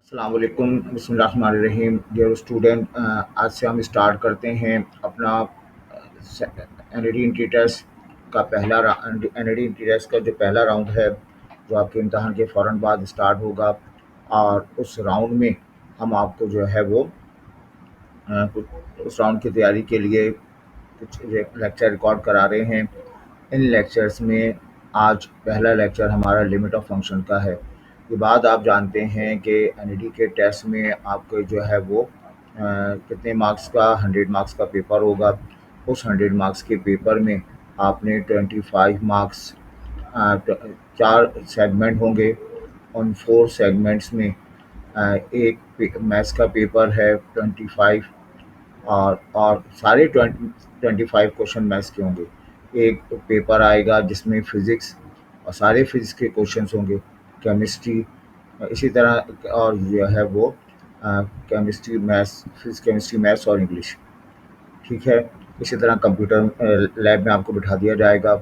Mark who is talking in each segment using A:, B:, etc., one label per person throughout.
A: अस्सलाम वालेकुम, बिस्मिल्लाहिर्रहमानिर्रहीम। डियर स्टूडेंट, आज से हम स्टार्ट करते हैं अपना एनईडी एंट्री टेस्ट का पहला एनईडी एंट्री टेस्ट का जो पहला राउंड है, जो आपके इम्तहान के फ़ौरन बाद स्टार्ट होगा। और उस राउंड में हम आपको जो है वो उस राउंड की तैयारी के लिए कुछ लेक्चर रिकॉर्ड करा रहे हैं। इन लेक्चर्स में आज पहला लेक्चर हमारा लिमिट ऑफ फंक्शन का है। ये बात आप जानते हैं कि एनईडी के टेस्ट में आपके जो है वो कितने मार्क्स का 100 मार्क्स का पेपर होगा। उस 100 मार्क्स के पेपर में आपने 25 मार्क्स, 4 सेगमेंट होंगे। उन 4 सेगमेंट्स में एक मैथ्स का पेपर है 25, और सारे 25 क्वेश्चन मैथ्स के होंगे। एक पेपर आएगा जिसमें फिज़िक्स और सारे फिज़िक्स के क्वेश्चंस होंगे, केमिस्ट्री इसी तरह, और जो है वो chemistry maths, physics chemistry maths और इंग्लिश। ठीक है। इसी तरह कंप्यूटर लैब में आपको बिठा दिया जाएगा।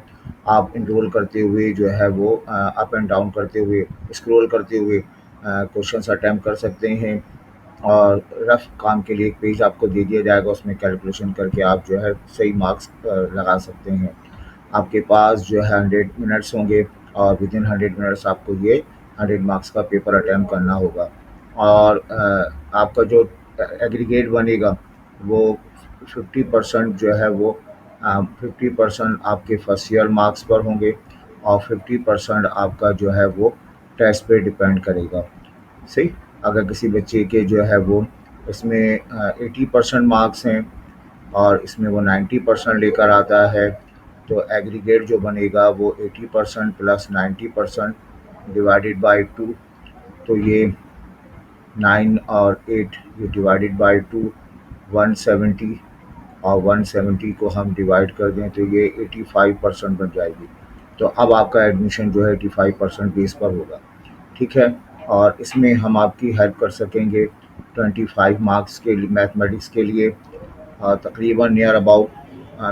A: आप इनरोल करते हुए जो है वो अप एंड डाउन करते हुए, स्क्रॉल करते हुए क्वेश्चंस अटेम्प्ट कर सकते हैं। और रफ काम के लिए एक पेज आपको दे दिया जाएगा, उसमें कैलकुलेशन करके आप जो है सही मार्क्स लगा सकते हैं। आपके पास जो है 100 मिनट्स होंगे, और विद इन 100 मिनट्स आपको ये 100 मार्क्स का पेपर अटैम्प्ट करना होगा। और आपका जो एग्रीगेट बनेगा वो 50% जो है वो 50% आपके फर्स्ट ईयर मार्क्स पर होंगे, और 50% आपका जो है वो टेस्ट पे डिपेंड करेगा। सही। अगर किसी बच्चे के जो है वो इसमें 80% मार्क्स हैं और इसमें वो 90% लेकर आता है, तो एग्रीगेट जो बनेगा वो 80% प्लस 90% डिवाइडेड बाई 2। तो ये 9 और 8, ये डिवाइडेड बाई 2 170, और 170 को हम डिवाइड कर दें तो ये 85% बन जाएगी। तो अब आपका एडमिशन जो है 85% बेस पर होगा। ठीक है। और इसमें हम आपकी हेल्प कर सकेंगे 25 मार्क्स के लिए मैथमेटिक्स के लिए। तकरीबन नियर अबाउट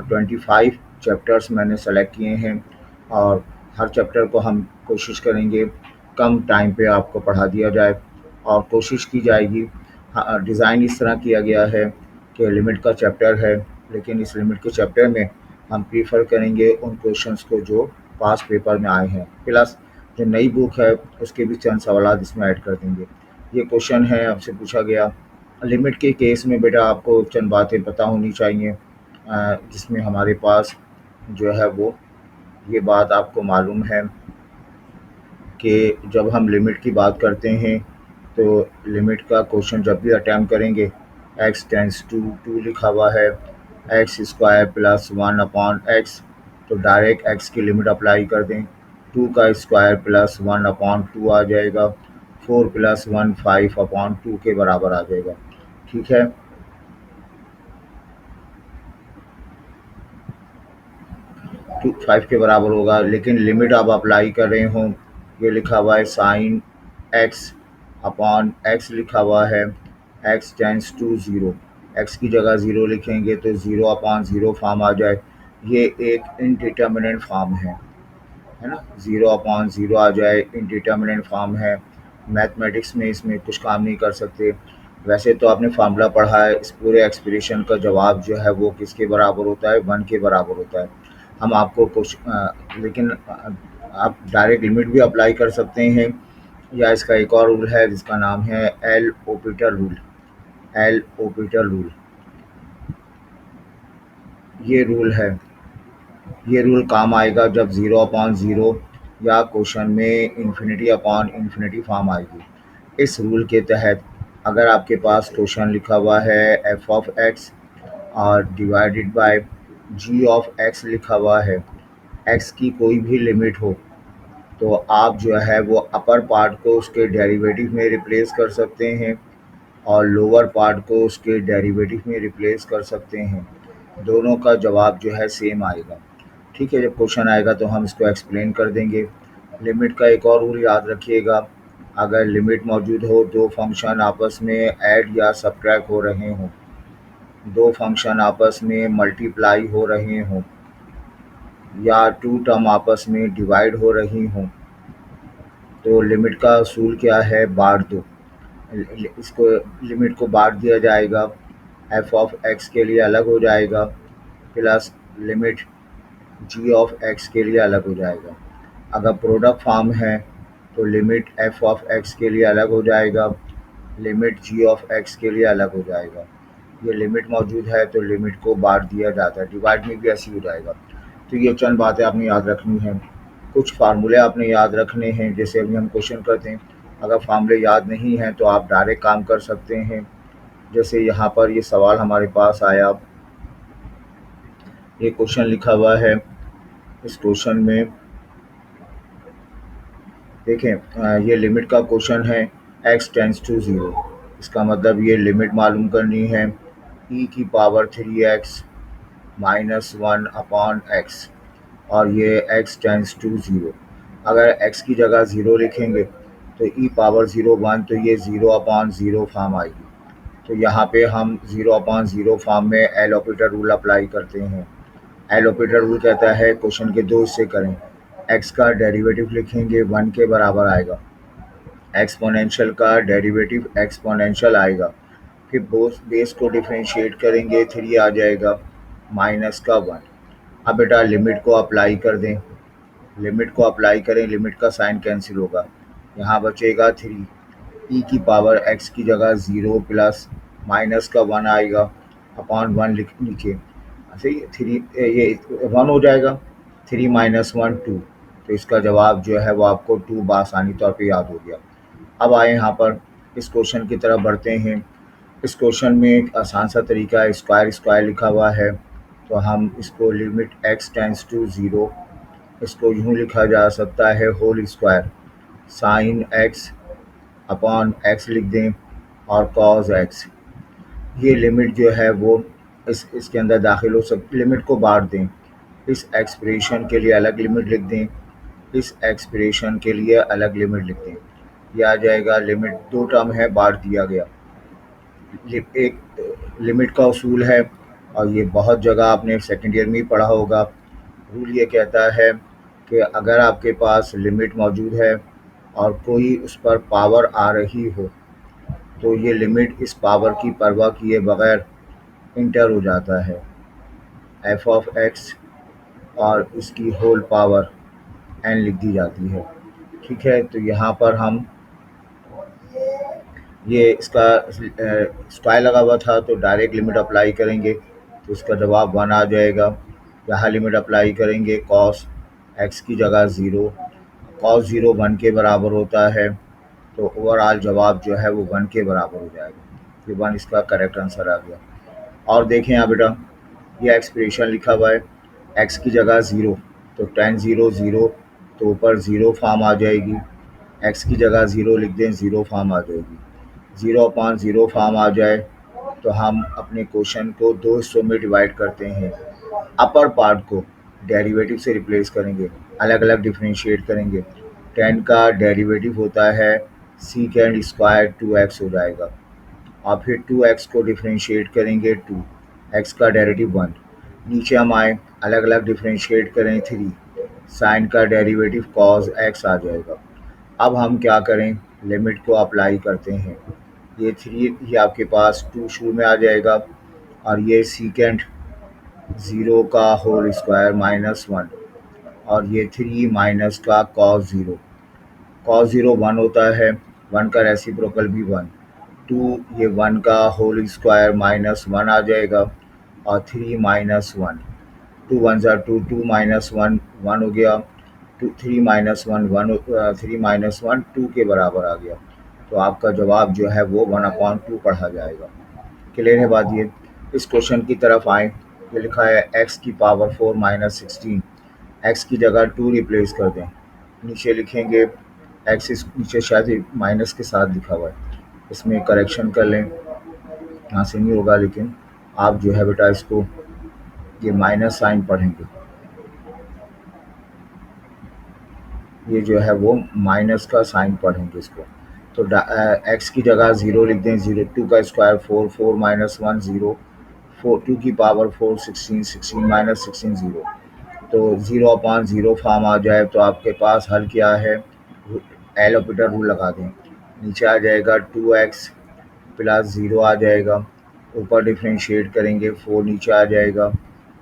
A: 25 चैप्टर्स मैंने सेलेक्ट किए हैं, और हर चैप्टर को हम कोशिश करेंगे कम टाइम पे आपको पढ़ा दिया जाए, और कोशिश की जाएगी। डिज़ाइन इस तरह किया गया है कि लिमिट का चैप्टर है, लेकिन इस लिमिट के चैप्टर में हम प्रीफर करेंगे उन क्वेश्चंस को जो पास पेपर में आए हैं, प्लस जो नई बुक है उसके भी चंद सवाल इसमें ऐड कर देंगे। ये क्वेश्चन है, आपसे पूछा गया लिमिट के केस में बेटा आपको चंद बातें पता होनी चाहिए, जिसमें हमारे पास जो है वो ये बात आपको मालूम है कि जब हम लिमिट की बात करते हैं तो लिमिट का क्वेश्चन जब भी अटैम्प्ट करेंगे, x टेंस टू 2 लिखा हुआ है, एक्स स्क्वायर प्लस 1/x, तो डायरेक्ट x की लिमिट अप्लाई कर दें। 2 का स्क्वायर प्लस 1/2 आ जाएगा। 4 प्लस 1 5/2 के बराबर आ जाएगा। ठीक है। 5 के बराबर होगा, लेकिन लिमिट आप अप्लाई कर रहे हो, ये लिखा हुआ है साइन एक्स अपॉन एक्स लिखा हुआ है, एक्स टेंस टू 0, एक्स की जगह 0 लिखेंगे तो 0/0 फॉर्म आ जाए। ये एक इनडिटर्मिनेंट फॉर्म है ना, 0/0 आ जाए, इनडिटर्मिनेंट फॉर्म है। मैथमेटिक्स में इसमें कुछ काम नहीं कर सकते। वैसे तो आपने फार्मूला पढ़ा है, इस पूरे एक्सप्रेशन का जवाब जो है वो किसके बराबर होता है, 1 के बराबर होता है। हम आपको कुछ लेकिन आप डायरेक्ट लिमिट भी अप्लाई कर सकते हैं, या इसका एक और रूल है जिसका नाम है एल ओपिटर रूल। एल ओपिटर रूल, ये रूल है। ये रूल काम आएगा जब 0/0 या क्वेश्चन में इन्फिनिटी अपॉन इन्फिनिटी फॉर्म आएगी। इस रूल के तहत अगर आपके पास क्वेश्चन लिखा हुआ है एफ ऑफ एक्स और divided by G of X लिखा हुआ है, एक्स की कोई भी लिमिट हो, तो आप जो है वो अपर पार्ट को उसके डेरिवेटिव में रिप्लेस कर सकते हैं, और लोअर पार्ट को उसके डेरिवेटिव में रिप्लेस कर सकते हैं। दोनों का जवाब जो है सेम आएगा। ठीक है। जब क्वेश्चन आएगा तो हम इसको एक्सप्लेन कर देंगे। लिमिट का एक और रूल याद रखिएगा, अगर लिमिट मौजूद हो, दो फंक्शन आपस में ऐड या सब्ट्रैक्ट हो रहे हों, दो फंक्शन आपस में मल्टीप्लाई हो रहे हों, या टू टर्म आपस में डिवाइड हो रही हों, तो लिमिट का असूल क्या है, बांट दो। इसको लिमिट को बांट दिया जाएगा, एफ ऑफ एक्स के लिए अलग हो जाएगा, plus limit G of X के लिए अलग हो जाएगा। अगर प्रोडक्ट फॉर्म है तो लिमिट एफ ऑफ एक्स के लिए अलग हो जाएगा, लिमिट जी ऑफ एक्स के लिए अलग हो जाएगा। ये लिमिट मौजूद है तो लिमिट को बांट दिया जाता है, डिवाइड में भी ऐसे ही हो जाएगा। तो ये चंद बातें आपने याद रखनी हैं, कुछ फार्मूले आपने याद रखने हैं। जैसे अभी हम क्वेश्चन करते हैं, अगर फार्मूले याद नहीं हैं तो आप डायरेक्ट काम कर सकते हैं। जैसे यहाँ पर ये सवाल हमारे पास आया, ये क्वेश्चन लिखा हुआ है। इस क्वेश्चन में देखें, ये लिमिट का क्वेश्चन है, x टेंस टू ज़ीरो। इसका मतलब ये लिमिट मालूम करनी है, e की power 3x minus 1 upon x, और ये x टेंस टू ज़ीरो। अगर x की जगह ज़ीरो लिखेंगे तो e पावर 0 1, तो ये 0 अपॉन ज़ीरो फॉर्म आएगी। तो यहाँ पे हम 0 अपॉन ज़ीरो फॉर्म में एल ऑपरेटर रूल अप्लाई करते हैं। एल ऑपरेटर रूल कहता है क्वेश्चन के दो हिस्से करें, x का डेरिवेटिव लिखेंगे 1 के बराबर आएगा, एक्सपोनेंशियल का डेरिवेटिव एक्सपोनेंशियल आएगा, फिर बेस को डिफरेंशिएट करेंगे 3 आ जाएगा, माइनस का 1। अब बेटा लिमिट को अप्लाई कर दें, लिमिट को अप्लाई करें, लिमिट का साइन कैंसिल होगा, यहाँ बचेगा 3, ई की पावर एक्स की जगह 0 प्लस माइनस का 1 आएगा, अपॉन 1 नीचे ऐसे ही 3, ये 1 हो जाएगा, 3 माइनस 1 2। तो इसका जवाब जो है वो आपको 2 बआसानी तौर पे याद हो गया। अब आए यहाँ पर इस क्वेश्चन की तरफ बढ़ते हैं। इस क्वेश्चन में एक आसान सा तरीका है, स्क्वायर स्क्वायर लिखा हुआ है, तो हम इसको limit x tends to zero, इसको यूँ लिखा जा सकता है whole square, sine x upon x लिख दें और कॉस x। ये लिमिट जो है वो इसके अंदर दाखिल हो सकती, लिमिट को बांट दें, इस एक्सप्रेशन के लिए अलग लिमिट लिख दें, इस एक्सप्रेशन के लिए अलग लिमिट लिख दें। यह आ जाएगा, लिमिट दो टर्म है, बांट दिया गया। एक लिमिट का उसूल है और ये बहुत जगह आपने सेकेंड ईयर में ही पढ़ा होगा। रूल ये कहता है कि अगर आपके पास लिमिट मौजूद है और कोई उस पर पावर आ रही हो तो ये लिमिट इस पावर की परवाह किए बगैर इंटर हो जाता है, एफ ऑफ एक्स और इसकी होल पावर एन लिख दी जाती है। ठीक है, तो यहाँ पर हम ये इसका स्क्वायर लगा हुआ था तो डायरेक्ट लिमिट अप्लाई करेंगे तो इसका जवाब 1 आ जाएगा। यहाँ लिमिट अप्लाई करेंगे, कॉस एक्स की जगह 0, कॉस 0 1 के बराबर होता है, तो ओवरऑल जवाब जो है वो 1 के बराबर हो जाएगा। ये 1 इसका करेक्ट आंसर आ गया। और देखें यहाँ बेटा, ये एक्सप्रेशन लिखा हुआ है, एक्स की जगह 0 तो टेन 0 0, तो ऊपर 0 फॉर्म आ जाएगी, एक्स की जगह 0 लिख दें, 0 फॉर्म आ जाएगी। 0 अपॉन 0 फॉर्म आ जाए तो हम अपने क्वेश्चन को दो हिस्सों में डिवाइड करते हैं। अपर पार्ट को डेरिवेटिव से रिप्लेस करेंगे, अलग अलग डिफरेंशिएट करेंगे। 10 का डेरिवेटिव होता है सीकेंड स्क्वायर 2x हो जाएगा, और फिर 2x को डिफरेंशिएट करेंगे 2, x का डेरिवेटिव 1। नीचे हम आए, अलग अलग डिफरेंशिएट करें 3, साइन का डेरिवेटिव कॉस x आ जाएगा। अब हम क्या करें, लिमिट को अप्लाई करते हैं। ये 3 ये आपके पास 2 शुरू में आ जाएगा, और ये सीकेंड 0 का होल स्क्वायर माइनस 1, और ये 3 माइनस का कॉस 0। कॉस 0 1 होता है, 1 का रेसिप्रोकल भी 1, 2 ये 1 का होल स्क्वायर माइनस 1 आ जाएगा, और 3 माइनस 1, 2 1 ज़ा 2, 2 माइनस 1 1 हो गया, 3 माइनस 1 1, 3 माइनस 1 2 के बराबर आ गया। तो आपका जवाब जो है वो 1/2 पढ़ा जाएगा। क्लियर है बात ये। इस क्वेश्चन की तरफ आएँ, ये लिखा है x की पावर 4 माइनस 16, x की जगह 2 रिप्लेस कर दें। नीचे लिखेंगे x, इस नीचे शायद माइनस के साथ लिखा हुआ है, इसमें करेक्शन कर लें, यहाँ से नहीं होगा, लेकिन आप जो है बेटा इसको ये माइनस साइन पढ़ेंगे, ये जो है वो माइनस का साइन पढ़ेंगे इसको। तो x की जगह 0 लिख दें, 0 2 का स्क्वायर 4, 4 माइनस 1 0, 4 2 की पावर 4 16, 16 माइनस 16 0। तो 0 अपॉन 0 फॉर्म आ जाए तो आपके पास हल क्या है, एल ऑपरेटर रूल लगा दें, नीचे आ जाएगा 2x प्लस 0 आ जाएगा, ऊपर डिफरेंशिएट करेंगे 4 नीचे आ जाएगा,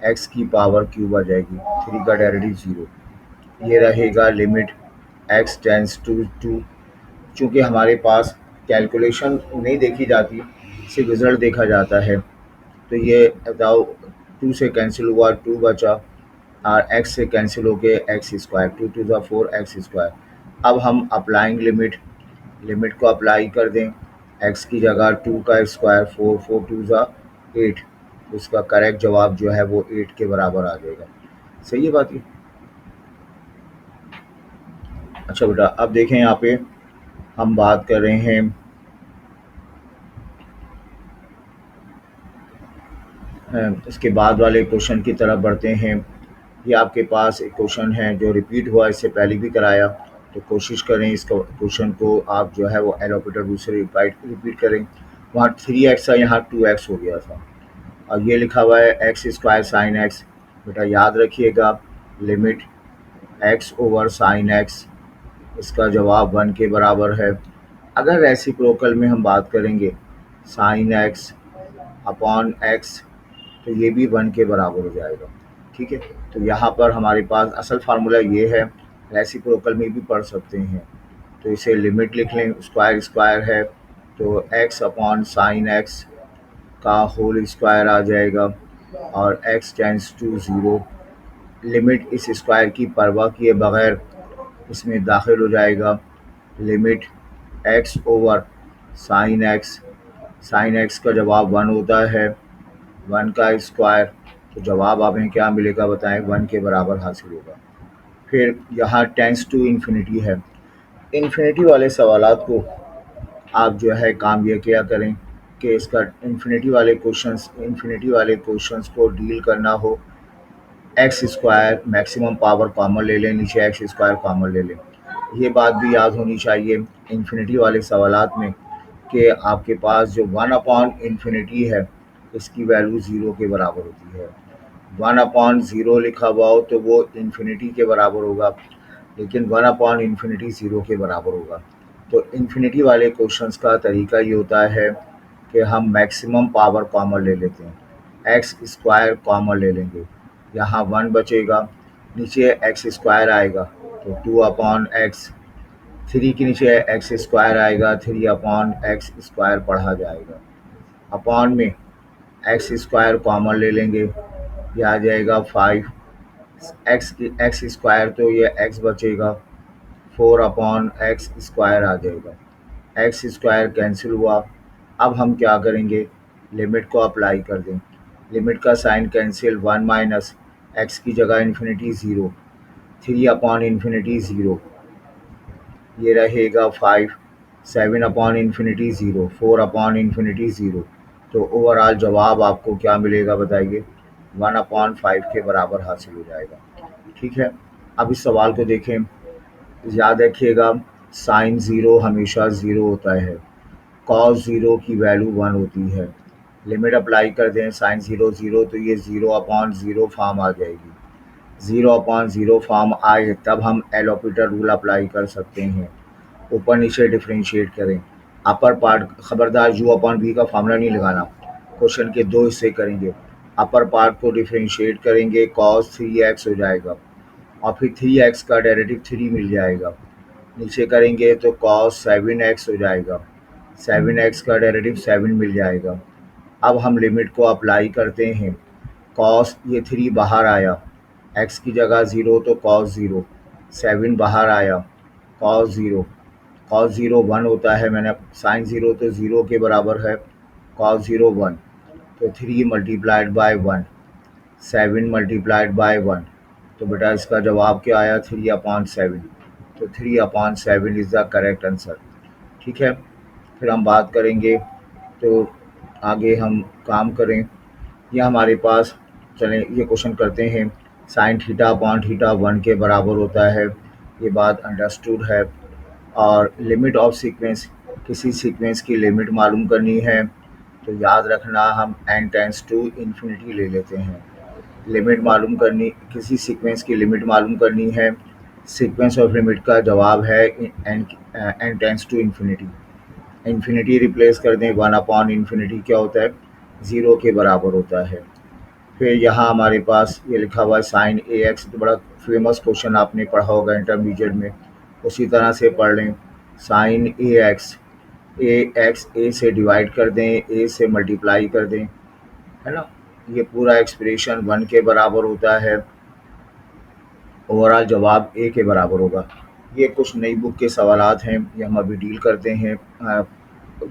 A: x की पावर क्यूब आ जाएगी, 3 का डेरिवेटिव 0। ये रहेगा लिमिट x टेंस टू 2। चूँकि हमारे पास कैलकुलेशन नहीं देखी जाती, सिर्फ रिज़ल्ट देखा जाता है, तो ये बताओ 2 से कैंसिल हुआ 2 बचा, और x से कैंसिल हो के एक्स स्क्वायर, 2 टू ज़ा 4 एक्स स्क्वायर। अब हम अप्लाइंग लिमिट को अप्लाई कर दें, x की जगह 2 का स्क्वायर 4, 4 टू ज़ा 8, उसका करेक्ट जवाब जो है वो 8 के बराबर आ जाएगा। सही है बात ये? अच्छा बेटा, अब देखें यहाँ पे हम बात कर रहे हैं इसके बाद वाले क्वेश्चन की तरफ बढ़ते हैं। ये आपके पास एक क्वेश्चन है जो रिपीट हुआ, इससे पहले भी कराया, तो कोशिश करें इस क्वेश्चन को आप जो है वो एल ऑपरेटर दूसरे रिपीट करें। वहाँ 3x था, यहाँ 2x हो गया था, और ये लिखा हुआ है एक्स स्क्वायर साइन एक्स। बेटा याद रखिएगा, limit x over sine x, इसका जवाब 1 के बराबर है। अगर रेसिप्रोकल में हम बात करेंगे साइन एक्स अपॉन एक्स, तो ये भी 1 के बराबर हो जाएगा। ठीक है, तो यहाँ पर हमारे पास असल फार्मूला ये है, रेसिप्रोकल में भी पढ़ सकते हैं, तो इसे लिमिट लिख लें, स्क्वायर स्क्वायर है तो x अपॉन साइन एक्स का होल स्क्वायर आ जाएगा, और x टेंस टू 0। लिमिट इस स्क्वायर की परवाह किए बगैर इसमें दाखिल हो जाएगा, limit x over sine x का जवाब 1 होता है, 1 का स्क्वायर, तो जवाब हमें क्या मिलेगा बताएं, 1 के बराबर हासिल होगा। फिर यहाँ टेंस टू इन्फिनिटी है। इन्फिनिटी वाले सवालात को आप जो है काम ये किया करें कि इसका इन्फिनिटी वाले क्वेश्चंस को डील करना हो, x square maximum power common ले लें, नीचे एक्स स्क्वायर कॉमन ले लें। ये बात भी याद होनी चाहिए इन्फिनिटी वाले सवालात में कि आपके पास जो 1 अपॉन इन्फिनिटी है, इसकी वैल्यू 0 के बराबर होती है। 1 अपॉन 0 लिखा हुआ हो तो वो इन्फिनिटी के बराबर होगा, लेकिन 1 अपॉन इन्फिनिटी 0 के बराबर होगा। तो इन्फिनिटी वाले क्वेश्चंस का तरीका ये होता है कि हम मैक्सिमम पावर कॉमन ले लेते हैं, एक्स स्क्वायर कॉमन ले लेंगे, यहाँ 1 बचेगा, नीचे एक्स स्क्वायर आएगा तो 2 अपॉन एक्स, 3 के नीचे एक्स स्क्वायर आएगा, 3 अपॉन एक्स स्क्वायर पढ़ा जाएगा, अपॉन में एक्स स्क्वायर कॉमन ले लेंगे, ये आ जाएगा 5, एक्स स्क्वायर तो ये एक्स बचेगा, 4 अपॉन एक्स स्क्वायर आ जाएगा, एक्स स्क्वायर कैंसिल हुआ। अब हम क्या करेंगे, लिमिट को अप्लाई कर दें, लिमिट का साइन कैंसिल, 1 माइनस एक्स की जगह इन्फिनिटी 0, 3 अपॉन इन्फिनिटी 0, ये रहेगा 5, 7 अपॉन इन्फिनिटी 0, 4 अपॉन इन्फिनिटी 0। तो ओवरऑल जवाब आपको क्या मिलेगा बताइए, 1 अपॉन 5 के बराबर हासिल हो जाएगा। ठीक है, अब इस सवाल को देखें, याद रखिएगा साइन 0 हमेशा 0 होता है, कॉस 0 की वैल्यू 1 होती है। लिमिट अप्लाई कर दें साइन 0 0, तो ये 0 अपॉन 0 फॉर्म आ जाएगी, 0 अपॉन 0 फॉर्म आए तब हम एल ऑपरेटर रूल अप्लाई कर सकते हैं, ऊपर नीचे डिफरेंशिएट करें, अपर पार्ट, खबरदार यू अपॉन बी का फार्मूला नहीं लगाना, क्वेश्चन के 2 हिस्से करेंगे, अपर पार्ट को डिफरेंशिएट करेंगे, कॉस 3x हो जाएगा, और फिर 3x का डेरिवेटिव 3 मिल जाएगा, नीचे करेंगे तो कॉस 7x हो जाएगा, 7x का डेरिवेटिव 7 मिल जाएगा। अब हम लिमिट को अप्लाई करते हैं, कॉस ये 3 बाहर आया, x की जगह 0 तो कॉस 0, 7 बाहर आया, कॉस 0, कॉस 0 1 होता है, मैंने साइन 0 तो 0 के बराबर है, कॉस 0 1, तो 3 मल्टीप्लाइड बाय 1, 7 मल्टीप्लाइड बाय 1, तो बेटा इसका जवाब क्या आया, 3 अपॉन 7, तो 3 upon 7 is the correct answer. ठीक है, फिर हम बात करेंगे, तो आगे हम काम करें, यह हमारे पास, चलें ये क्वेश्चन करते हैं, साइन थीटा अपॉन थीटा 1 के बराबर होता है, ये बात अंडरस्टूड है। और लिमिट ऑफ सीक्वेंस, किसी सीक्वेंस की लिमिट मालूम करनी है तो याद रखना हम n टेंस टू इन्फिनिटी ले लेते हैं, लिमिट मालूम करनी, किसी सीक्वेंस की लिमिट मालूम करनी है, सीक्वेंस ऑफ लिमिट का जवाब है n tends to infinity. Infinity replace कर दें, 1 अपॉन इन्फिनिटी क्या होता है, 0 के बराबर होता है। फिर यहाँ हमारे पास ये लिखा हुआ है साइन ए एक्स, तो बड़ा फेमस क्वेश्चन आपने पढ़ा होगा इंटरमीडिएट में, उसी तरह से पढ़ लें। साइन ए एक्स ए से डिवाइड कर दें, ए से मल्टीप्लाई कर दें, है ना। ये पूरा एक्सप्रेशन 1 के बराबर होता है, ओवरऑल जवाब ए के बराबर होगा। ये कुछ नई बुक के सवालात हैं, ये हम अभी डील करते हैं।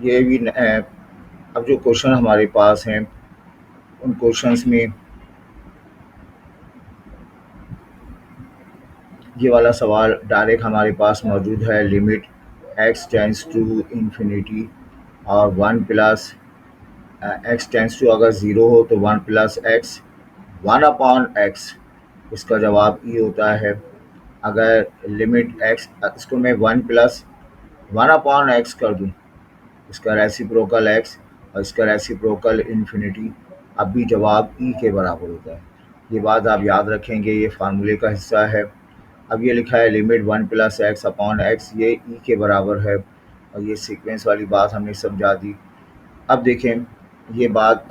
A: ये भी अब जो क्वेश्चन हमारे पास हैं उन क्वेश्चंस में ये वाला सवाल डायरेक्ट हमारे पास मौजूद है, limit X tends to infinity और 1 प्लस एक्स टेंस टू अगर 0 हो तो 1 प्लस एक्स 1 अपॉन एक्स, इसका जवाब ई होता है। अगर लिमिट एक्स, इसको मैं 1 प्लस 1 अपॉन एक्स कर दूं, इसका रेसिप्रोकल एक्स और इसका रेसिप्रोकल इन्फिनिटी, अब भी जवाब ई के बराबर होता है। ये बात आप याद रखेंगे, ये फार्मूले का हिस्सा है। अब ये लिखा है limit 1 plus x upon x, ये ई के बराबर है और ये सीक्वेंस वाली बात हमने समझा दी। अब देखें ये बात,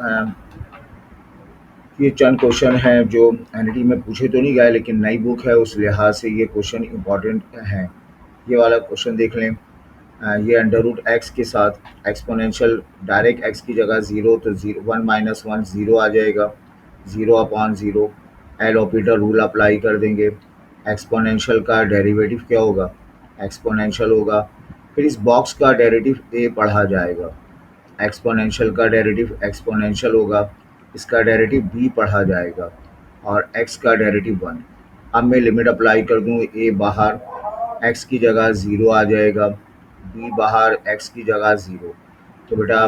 A: ये चंद क्वेश्चन हैं जो एनईटी में पूछे तो नहीं गए, लेकिन नई बुक है उस लिहाज से ये क्वेश्चन इंपॉर्टेंट हैं। ये वाला क्वेश्चन देख लें। ये अंडर रूट एक्स के साथ एक्सपोनेंशियल, डायरेक्ट एक्स की जगह 0 तो 1 माइनस 1 0 आ जाएगा, 0 upon 0, L operator rule apply कर देंगे। एक्सपोनेंशियल का डेरिवेटिव क्या होगा, एक्सपोनेंशियल होगा। फिर इस बॉक्स का डेरिवेटिव ए पढ़ा जाएगा, एक्सपोनेंशियल का डेरिवेटिव एक्सपोनेंशियल होगा, इसका डेरिवेटिव बी पढ़ा जाएगा और एक्स का डेरिवेटिव 1। अब मैं लिमिट अप्लाई कर दूँ, ए बाहर एक्स की जगह 0 आ जाएगा, बी बाहर एक्स की जगह 0, तो बेटा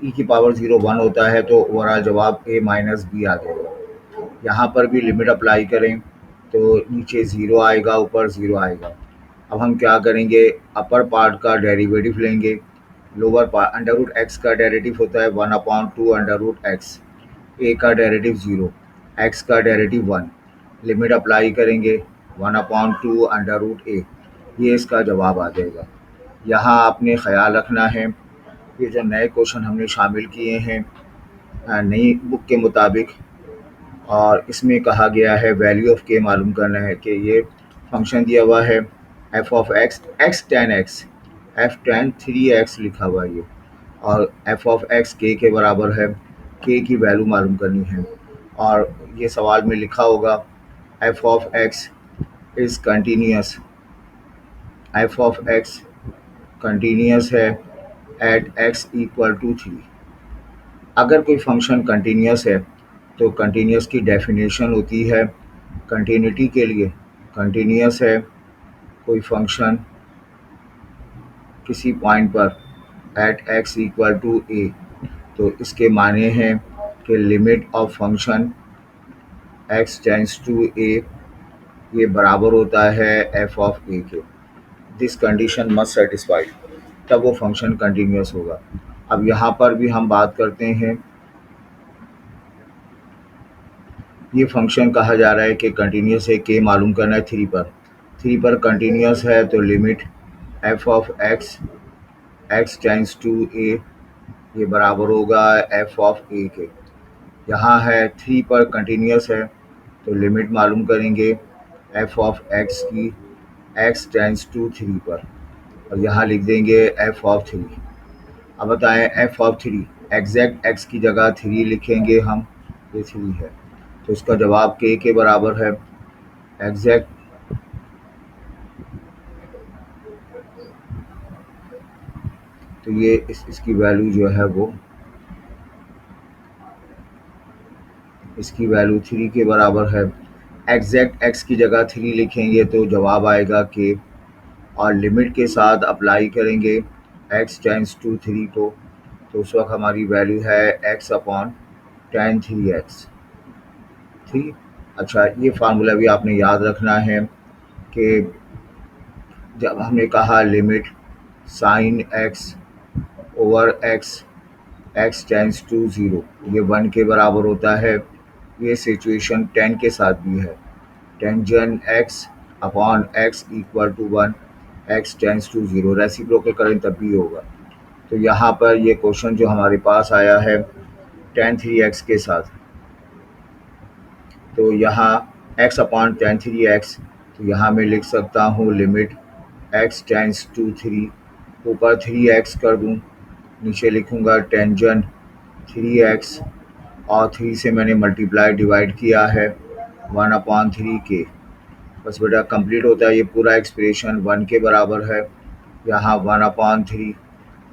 A: ई की पावर 0 1 होता है, तो ओवरऑल जवाब ए माइनस बी आ जाएगा। यहाँ पर भी लिमिट अप्लाई करें तो नीचे 0 आएगा, ऊपर 0 आएगा। अब हम क्या करेंगे, अपर पार्ट का डेरिवेटिव लेंगे, lower part under root X का डेरिवेटिव होता है 1 upon 2 under root X, A का डेरिवेटिव 0, एक्स का डेरिवेटिव 1, लिमिट अप्लाई करेंगे 1 अपॉन 2 अंडर रूट ए, ये इसका जवाब आ जाएगा। यहाँ आपने ख्याल रखना है, ये जो नए क्वेश्चन हमने शामिल किए हैं नई बुक के मुताबिक, और इसमें कहा गया है वैल्यू ऑफ के मालूम करना है कि ये फंक्शन दिया हुआ है F of X, x ten x, F ten 3x लिखा हुआ है ये, और एफ ऑफ एक्स के बराबर है, के की वैल्यू मालूम करनी है। और ये सवाल में लिखा होगा F of x is continuous, F of x continuous है एट एक्स इक्वल टू 3। अगर कोई फंक्शन कंटिन्यूस है तो कंटिन्यूस की डेफिनेशन होती है कंटिन्यूटी के लिए, कंटिन्यूस है कोई फंक्शन किसी पॉइंट पर at X equal to A, तो इसके माने हैं कि limit of function X tends to A ये बराबर होता है एफ ऑफ ए के। दिस कंडीशन मस्ट सेटिस्फाइड, तब वो फंक्शन कंटिन्यूस होगा। अब यहाँ पर भी हम बात करते हैं, ये फंक्शन कहा जा रहा है कि कंटिन्यूस है, के मालूम करना है 3 पर कंटिन्यूस है, तो limit F of X X tends to A ये बराबर होगा एफ ऑफ ए के। यहाँ है 3 पर कंटिन्यूस है, तो लिमिट मालूम करेंगे एफ ऑफ एक्स की एक्स टेंस टू 3 पर, और यहाँ लिख देंगे एफ ऑफ 3। अब बताएं एफ ऑफ 3, एग्जैक्ट एक्स की जगह 3 लिखेंगे हम, ये 3 है, तो इसका जवाब के बराबर है। एग्जैक्ट तो ये इसकी वैल्यू जो है वो, इसकी वैल्यू 3 के बराबर है। एग्जैक्ट एक्स की जगह 3 लिखेंगे तो जवाब आएगा के, और लिमिट के साथ अप्लाई करेंगे एक्स टेंस टू 3 को, तो उस वक्त हमारी वैल्यू है एक्स अपॉन टेन 3x 3। अच्छा, ये फार्मूला भी आपने याद रखना है कि जब हमने कहा limit sine X over X X tends to 0 ये 1 के बराबर होता है। ये सिचुएशन टेन के साथ भी है, tangent X upon X equal to 1, X tends to 0, reciprocal करें तब भी होगा। तो यहाँ पर ये क्वेश्चन जो हमारे पास आया है tan 3x के साथ, तो यहाँ x अपॉन tan 3x, तो यहाँ मैं लिख सकता हूँ लिमिट x टेंस टू 3, ऊपर 3x कर दूँ, नीचे लिखूँगा टेंजेंट 3x और 3 से मैंने मल्टीप्लाई डिवाइड किया है 1/3 के। बस बेटा कंप्लीट होता है ये पूरा एक्सप्रेशन 1 के बराबर है। यहाँ 1/3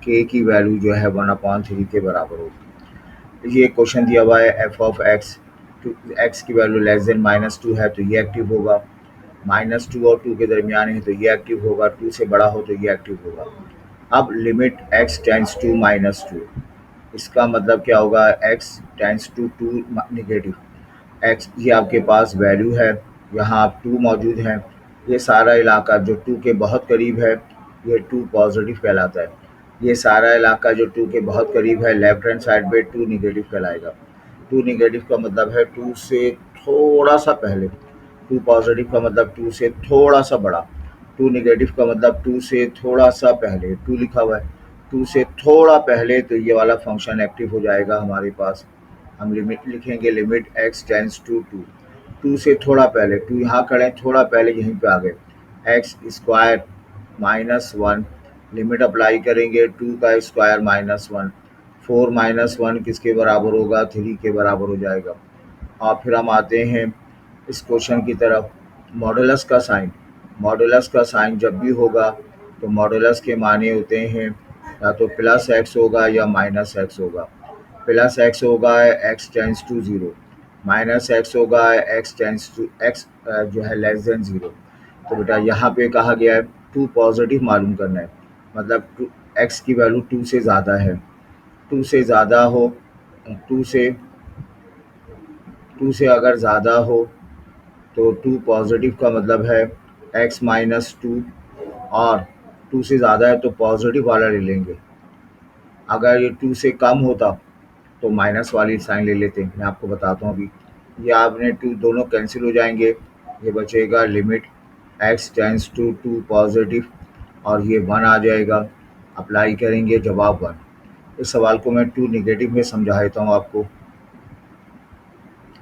A: के की वैल्यू जो है 1/3 के बराबर होगी। ये क्वेश्चन दिया हुआ है f ऑफ x, तो x की वैल्यू लेस देन -2 है तो ये एक्टिव होगा, -2 और 2 के दरमियान है तो ये एक्टिव होगा, 2 से बड़ा हो तो ये एक्टिव होगा। अब लिमिट x टेंस टू -2, इसका मतलब क्या होगा, x tends to 2 negative, x ये आपके पास वैल्यू है, यहाँ आप 2 मौजूद हैं, ये सारा इलाका जो 2 के बहुत करीब है ये 2 पॉजिटिव कहलाता है, ये सारा इलाका जो 2 के बहुत करीब है लेफ्ट हैंड साइड पे 2 नेगेटिव कहलाएगा। 2 नेगेटिव का मतलब है 2 से थोड़ा सा पहले, 2 पॉजिटिव का मतलब 2 से थोड़ा सा बड़ा, 2 नेगेटिव का मतलब 2 से थोड़ा सा पहले, 2 लिखा हुआ है 2 से थोड़ा पहले, तो ये वाला फंक्शन एक्टिव हो जाएगा हमारे पास। हम लिमिट लिखेंगे लिमिट x टेंस टू 2, 2 से थोड़ा पहले, 2 यहाँ खड़े थोड़ा पहले यहीं पे आ गए, एक्स स्क्वायर -1, लिमिट अप्लाई करेंगे 2 का स्क्वायर -1, 4 -1 किसके बराबर होगा, 3 के बराबर हो जाएगा। और फिर हम आते हैं इस क्वेश्चन की तरफ, मॉडुलस का साइन, मॉडुलस का साइन जब भी होगा तो मॉडुलस के माने होते हैं या तो प्लस एक्स होगा या माइनस एक्स होगा। प्लस एक्स होगा X tends to 0, minus X होगा एक्स टेंस टू एक्स जो है लेस देन 0। तो बेटा यहाँ पे कहा गया है 2 पॉजिटिव मालूम करना है, मतलब एक्स की वैल्यू 2 से ज़्यादा है, 2 से ज़्यादा हो, 2 से 2 से अगर ज़्यादा हो तो 2 पॉजिटिव का मतलब है x -2, और 2 से ज़्यादा है तो पॉजिटिव वाला ले लेंगे। अगर ये 2 से कम होता तो माइनस वाली साइन ले लेते हैं, मैं आपको बताता हूँ अभी। ये आपने 2 दोनों कैंसिल हो जाएंगे, ये बचेगा limit x tends to 2 positive और ये 1 आ जाएगा, अप्लाई करेंगे जवाब 1। इस सवाल को मैं 2 नेगेटिव में समझा देता हूँ आपको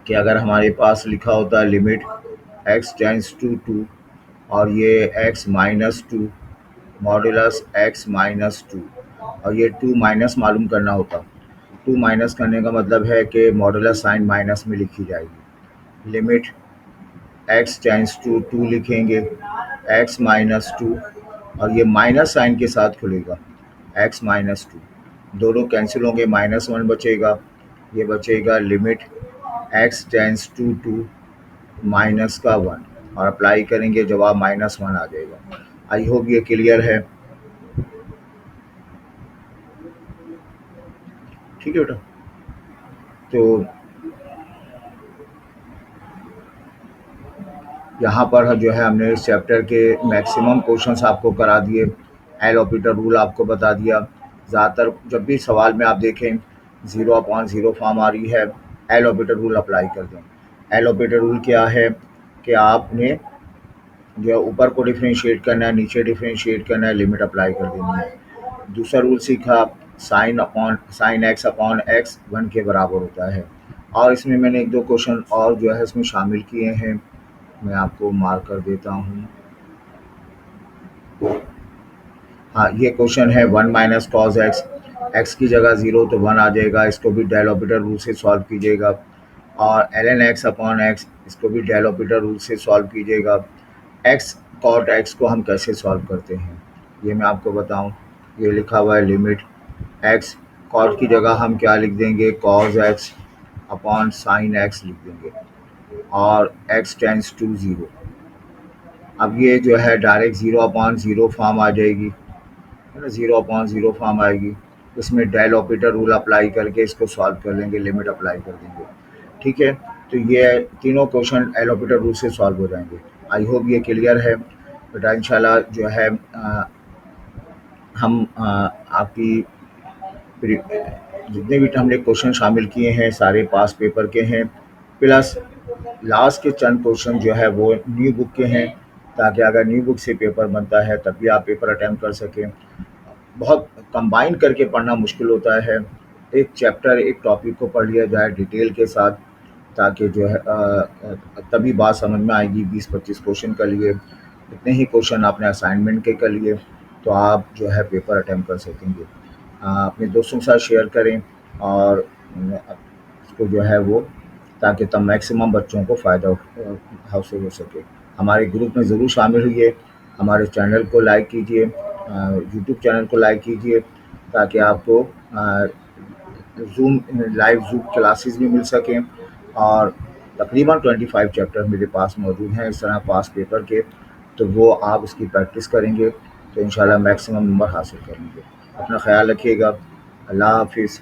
A: कि अगर हमारे पास लिखा होता है लिमिट x टेंस टू 2 और ये x -2 मॉडुलस x -2 और ये 2 माइनस मालूम करना होता, 2 माइनस करने का मतलब है कि मॉडुलस साइन माइनस में लिखी जाएगी। लिमिट x टेंस टू 2 लिखेंगे, x -2 और ये माइनस साइन के साथ खुलेगा x -2, दोनों कैंसिल होंगे, -1 बचेगा, ये बचेगा limit x tends to 2 minus का 1 और अप्लाई करेंगे जवाब -1 आ जाएगा। आई होप ये क्लियर है, ठीक है बेटा। तो यहाँ पर जो है हमने इस चैप्टर के मैक्सिमम क्वेश्चंस आपको करा दिए, एल ऑपरेटर रूल आपको बता दिया। ज़्यादातर जब भी सवाल में आप देखें 0/0 फॉर्म आ रही है, एल ऑपरेटर रूल अप्लाई कर दें। एल ऑपरेटर रूल क्या है कि आपने जो है ऊपर को डिफ्रेंशिएट करना है, नीचे डिफ्रेंशिएट करना है, लिमिट अप्लाई कर देनी है। दूसरा रूल सीखा साइन एक्स अपॉन एक्स 1 के बराबर होता है। और इसमें मैंने 1-2 क्वेश्चन और जो है इसमें शामिल किए हैं, मैं आपको मार्क कर देता हूँ। हाँ, ये क्वेश्चन है 1 माइनस कॉस एक्स, एक्स की जगह 0 तो 1 आ जाएगा, इसको भी डेल ऑपरेटर रूल से सॉल्व कीजिएगा। और ln x अपॉन एक्स, इसको भी डेल ऑपरेटर रूल से सॉल्व कीजिएगा। एक्स कॉट एक्स को हम कैसे सॉल्व करते हैं ये मैं आपको बताऊं। ये लिखा हुआ है लिमिट एक्स, कॉट की जगह हम क्या लिख देंगे, cos x upon sine x लिख देंगे और x टेंस टू 0। अब ये जो है डायरेक्ट 0/0 फॉर्म आ जाएगी, है ना, 0/0 फॉर्म आएगी। इसमें डेल ऑपरेटर रूल अप्लाई करके इसको सॉल्व कर लेंगे, लिमिट अप्लाई कर देंगे, ठीक है। तो ये तीनों क्वेश्चन एल ऑपरेटर रूल से सॉल्व हो जाएंगे। आई होप ये क्लियर है बेटा। इंशाल्लाह जो है हम आपकी जितने भी हमने क्वेश्चन शामिल किए हैं सारे पास पेपर के हैं, प्लस लास्ट के चंद क्वेश्चन जो है वो न्यू बुक के हैं, ताकि अगर न्यू बुक से पेपर बनता है तब भी आप पेपर अटैम्प्ट कर सकें। बहुत कंबाइन करके पढ़ना मुश्किल होता है। एक चैप्टर, एक टॉपिक को पढ़ लिया जाए डिटेल के साथ, ताकि जो है तभी बात समझ में आएगी। 20-25 क्वेश्चन कर लिए, इतने ही क्वेश्चन आपने असाइनमेंट के कर लिए, तो आप जो है पेपर अटेम्प्ट कर सकेंगे। अपने दोस्तों के साथ शेयर करें और इसको जो है वो, ताकि तब मैक्सिमम बच्चों को फ़ायदा हासिल हो सके। हमारे ग्रुप में ज़रूर शामिल होइए, हमारे चैनल को लाइक कीजिए, यूट्यूब चैनल को लाइक कीजिए, ताकि आपको ज़ूम लाइव ज़ूम क्लासेस भी मिल सकें। और तकरीबन 25 चैप्टर मेरे पास मौजूद हैं इस तरह पास पेपर के, तो वो आप उसकी प्रैक्टिस करेंगे तो इंशाल्लाह मैक्सिमम नंबर हासिल करेंगे। अपना ख़्याल रखिएगा। अल्लाह हाफ़िज़।